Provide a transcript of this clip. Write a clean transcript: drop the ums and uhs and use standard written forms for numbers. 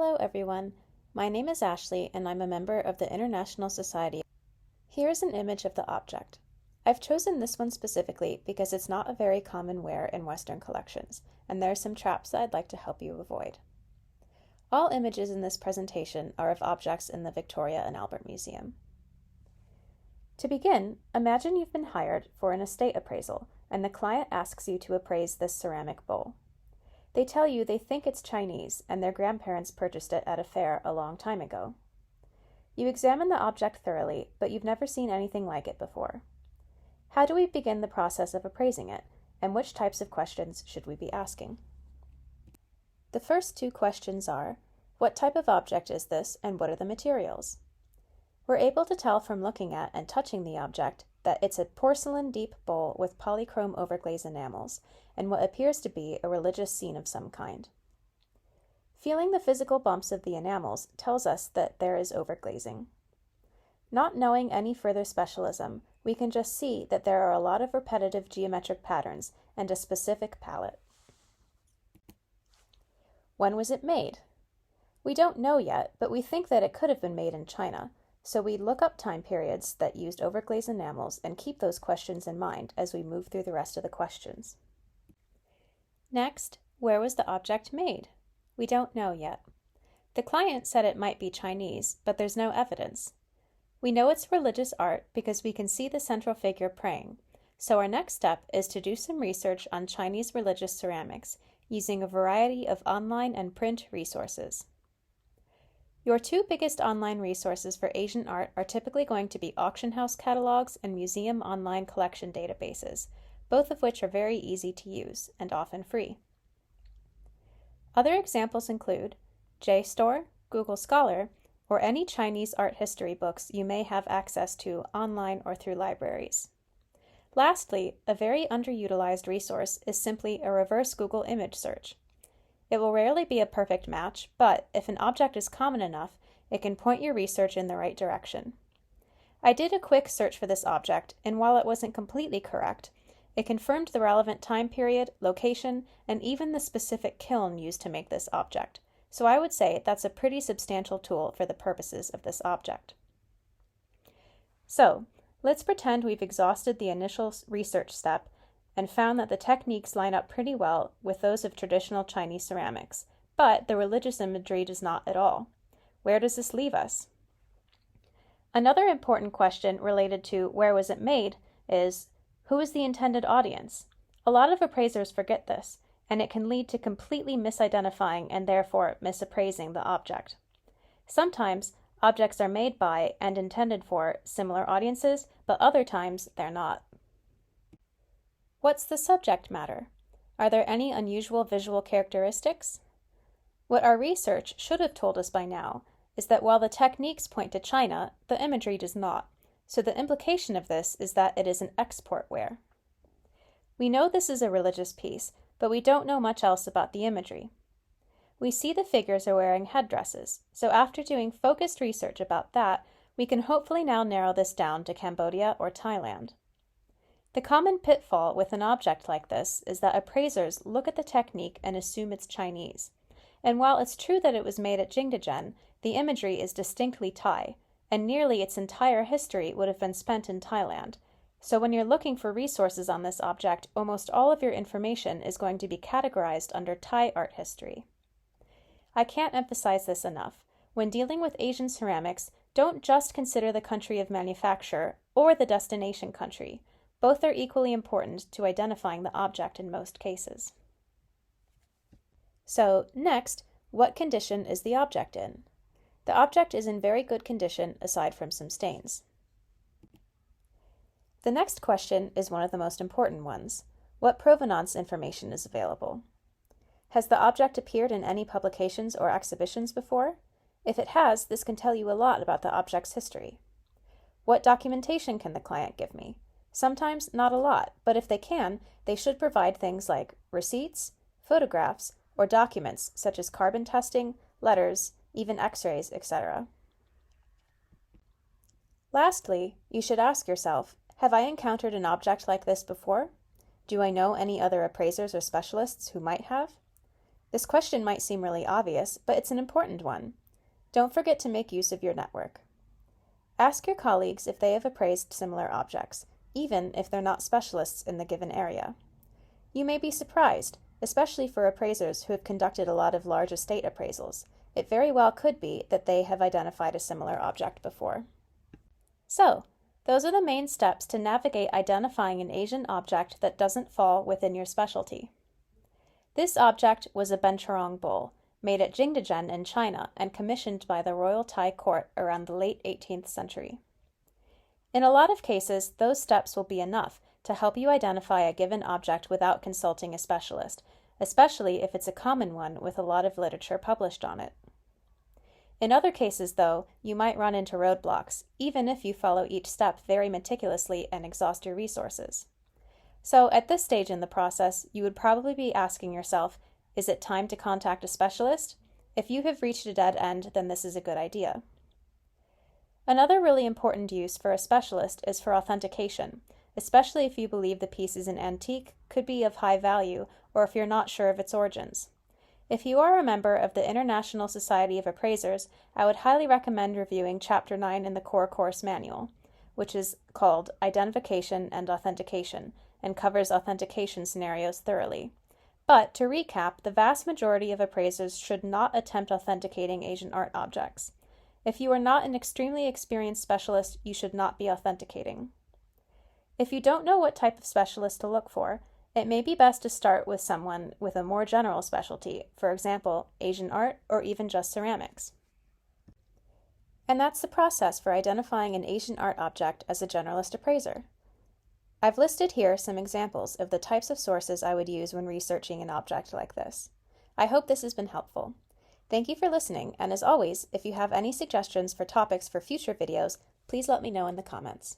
Hello everyone, my name is Ashley and I'm a member of the International Society. Here is an image of the object. I've chosen this one specifically because it's not a very common ware in Western collections, and there are some traps that I'd like to help you avoid. All images in this presentation are of objects in the Victoria and Albert Museum. To begin, imagine you've been hired for an estate appraisal and the client asks you to appraise this ceramic bowl. They tell you they think it's Chinese and their grandparents purchased it at a fair a long time ago. You examine the object thoroughly, but you've never seen anything like it before. How do we begin the process of appraising it, and which types of questions should we be asking? The first two questions are, what type of object is this and what are the materials? We're able to tell from looking at and touching the object that it's a porcelain deep bowl with polychrome overglaze enamels and what appears to be a religious scene of some kind. Feeling the physical bumps of the enamels tells us that there is overglazing. Not knowing any further specialism, we can just see that there are a lot of repetitive geometric patterns and a specific palette. When was it made? We don't know yet, but we think that it could have been made in China, so we look up time periods that used overglaze enamels and keep those questions in mind as we move through the rest of the questions. Next, where was the object made? We don't know yet. The client said it might be Chinese, but there's no evidence. We know it's religious art because we can see the central figure praying, so our next step is to do some research on Chinese religious ceramics using a variety of online and print resources. Your two biggest online resources for Asian art are typically going to be auction house catalogs and museum online collection databases, both of which are very easy to use and often free. Other examples include JSTOR, Google Scholar, or any Chinese art history books you may have access to online or through libraries. Lastly, a very underutilized resource is simply a reverse Google image search. It will rarely be a perfect match, but if an object is common enough, it can point your research in the right direction. I did a quick search for this object, and while it wasn't completely correct, it confirmed the relevant time period, location, and even the specific kiln used to make this object, so I would say that's a pretty substantial tool for the purposes of this object. So, let's pretend we've exhausted the initial research step and found that the techniques line up pretty well with those of traditional Chinese ceramics, but the religious imagery does not at all. Where does this leave us? Another important question related to where was it made is, who is the intended audience? A lot of appraisers forget this, and it can lead to completely misidentifying and therefore misappraising the object. Sometimes, objects are made by and intended for similar audiences, but other times they're not. What's the subject matter? Are there any unusual visual characteristics? What our research should have told us by now is that while the techniques point to China, the imagery does not, so the implication of this is that it is an export ware. We know this is a religious piece, but we don't know much else about the imagery. We see the figures are wearing headdresses, so after doing focused research about that, we can hopefully now narrow this down to Cambodia or Thailand. The common pitfall with an object like this is that appraisers look at the technique and assume it's Chinese. And while it's true that it was made at Jingdezhen, the imagery is distinctly Thai, and nearly its entire history would have been spent in Thailand. So when you're looking for resources on this object, almost all of your information is going to be categorized under Thai art history. I can't emphasize this enough. When dealing with Asian ceramics, don't just consider the country of manufacture or the destination country. Both are equally important to identifying the object in most cases. So, next, what condition is the object in? The object is in very good condition aside from some stains. The next question is one of the most important ones. What provenance information is available? Has the object appeared in any publications or exhibitions before? If it has, this can tell you a lot about the object's history. What documentation can the client give me? Sometimes not a lot, but if they can, they should provide things like receipts, photographs, or documents such as carbon testing, letters, even x-rays, etc. Lastly, you should ask yourself, have I encountered an object like this before? Do I know any other appraisers or specialists who might have? This question might seem really obvious, but it's an important one. Don't forget to make use of your network. Ask your colleagues if they have appraised similar objects, even if they're not specialists in the given area. You may be surprised, especially for appraisers who have conducted a lot of large estate appraisals. It very well could be that they have identified a similar object before. So, those are the main steps to navigate identifying an Asian object that doesn't fall within your specialty. This object was a bencherong bowl, made at Jingdezhen in China and commissioned by the Royal Thai Court around the late 18th century. In a lot of cases, those steps will be enough to help you identify a given object without consulting a specialist, especially if it's a common one with a lot of literature published on it. In other cases, though, you might run into roadblocks, even if you follow each step very meticulously and exhaust your resources. So, at this stage in the process, you would probably be asking yourself, is it time to contact a specialist? If you have reached a dead end, then this is a good idea. Another really important use for a specialist is for authentication, especially if you believe the piece is an antique, could be of high value, or if you're not sure of its origins. If you are a member of the International Society of Appraisers, I would highly recommend reviewing Chapter 9 in the core course manual, which is called Identification and Authentication, and covers authentication scenarios thoroughly. But, to recap, the vast majority of appraisers should not attempt authenticating Asian art objects. If you are not an extremely experienced specialist, you should not be authenticating. If you don't know what type of specialist to look for, it may be best to start with someone with a more general specialty, for example, Asian art or even just ceramics. And that's the process for identifying an Asian art object as a generalist appraiser. I've listed here some examples of the types of sources I would use when researching an object like this. I hope this has been helpful. Thank you for listening, and as always, if you have any suggestions for topics for future videos, please let me know in the comments.